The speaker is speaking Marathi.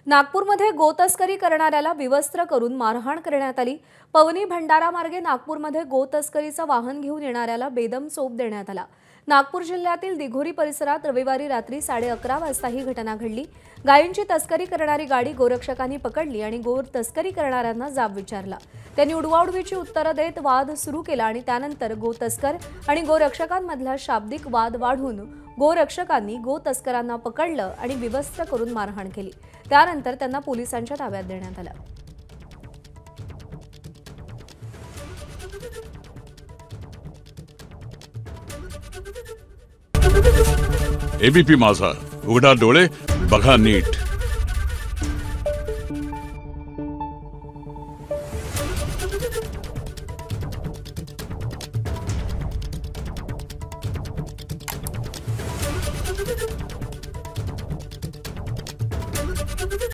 नागपूरमध्ये गोतस्करी करणाऱ्याला विवस्त्र करून मारहाण करण्यात आली। पवनी भंडारा मार्गे नागपूरमध्ये गोतस्करीचं वाहन घेऊन येणाऱ्याला बेदम चोप देण्यात आला। नागपूर जिल्ह्यातील दिघोरी परिसरात रविवारी रात्री 11:30 वाजता ही घटना घडली। गायींची तस्करी करणारी गाडी गोरक्षकांनी पकडली आणि गोर तस्करी करणाऱ्यांना जाब विचारला। त्यांनी उडवाउडवीची उत्तरं देत वाद सुरू केला आणि त्यानंतर गोतस्कर आणि गोरक्षकांमधला शाब्दिक वाद वाढून गोरक्षकांनी गोतस्करांना पकडलं आणि विवस्त्र करून मारहाण केली। त्यानंतर त्यांना पोलिसांच्या ताब्यात देण्यात आलं। एबीपी माझा, उघडा डोळे बघा नीट।